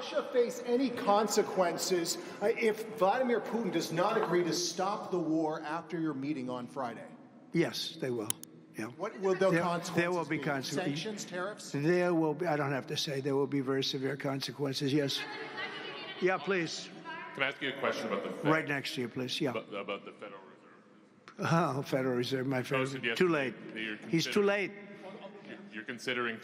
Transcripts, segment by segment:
Russia face any consequences if Vladimir Putin does not agree to stop the war after your meeting on Friday? Yes, they will. Yeah. What will those consequences There will be consequences. Sanctions, tariffs? There will be, I don't have to say, there will be very severe consequences, yes. Yeah, please. Can I ask you a question about the Fed? Right next to you, please, yeah. About the Federal Reserve. Oh, Federal Reserve, my friend. Yes, too late. He's too late. You're considering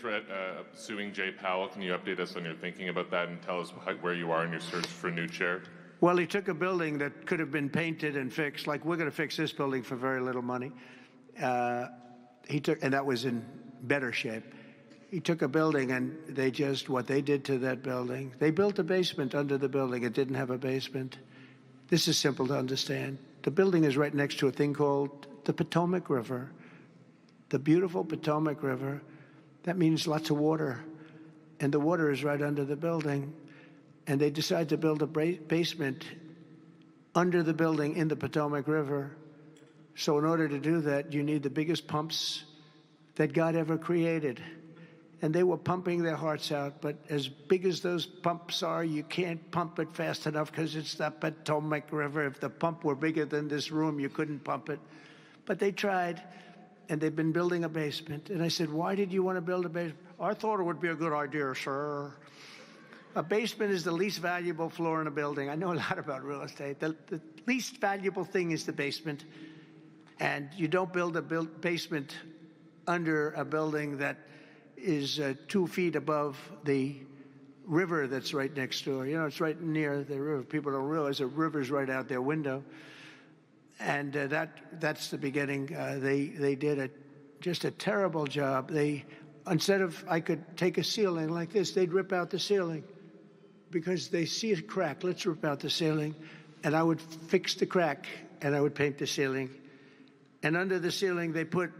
suing Jay Powell. Can you update us on your thinking about that and tell us where you are in your search for a new chair? Well, he took a building that could have been painted and fixed, like we're going to fix this building for very little money. And that was in better shape. He took a building and what they did to that building, they built a basement under the building. It didn't have a basement. This is simple to understand. The building is right next to a thing called the Potomac River, the beautiful Potomac River. That means lots of water, and the water is right under the building. And they decided to build a basement under the building in the Potomac River. So in order to do that, you need the biggest pumps that God ever created. And they were pumping their hearts out, but as big as those pumps are, you can't pump it fast enough because it's the Potomac River. If the pump were bigger than this room, you couldn't pump it. But they tried, and they've been building a basement. And I said, why did you want to build a basement? I thought it would be a good idea, sir. A basement is the least valuable floor in a building. I know a lot about real estate. The least valuable thing is the basement. And you don't build a basement under a building that is 2 feet above the river that's right next door. You know, it's right near the river. People don't realize the river's right out their window. And that's the beginning. They did just a terrible job. Instead of, I could take a ceiling like this, they'd rip out the ceiling because they see a crack. Let's rip out the ceiling. And I would fix the crack, and I would paint the ceiling. And under the ceiling, they put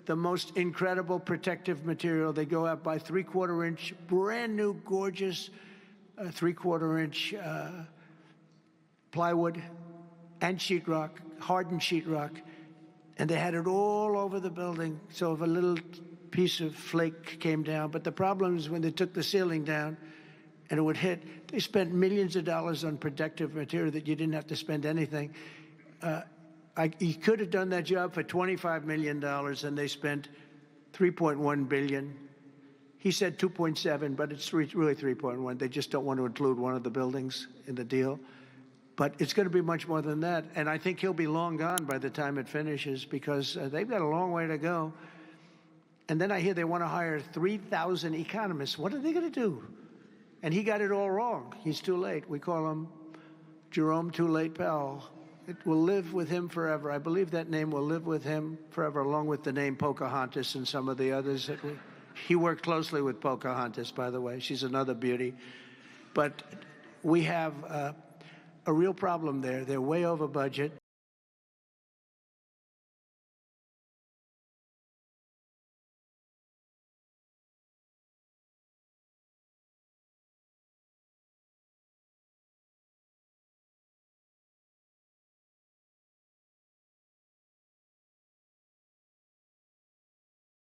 the most incredible protective material. They go out by 3/4 inch, brand new, gorgeous 3/4 inch plywood and sheetrock, hardened sheetrock. And they had it all over the building. So if a little piece of flake came down, but the problem is when they took the ceiling down and it would hit, they spent millions of dollars on protective material that you didn't have to spend anything. He could have done that job for $25 million, and they spent $3.1 billion. He said 2.7, but it's really 3.1. They just don't want to include one of the buildings in the deal. But it's going to be much more than that, and I think he'll be long gone by the time it finishes because they've got a long way to go. And then I hear they want to hire 3,000 economists. What are they going to do? And he got it all wrong. He's too late. We call him Jerome Too Late Powell. It will live with him forever. I believe that name will live with him forever, along with the name Pocahontas and some of the others. That he worked closely with Pocahontas, by the way. She's another beauty. But we have a real problem there. They're way over budget.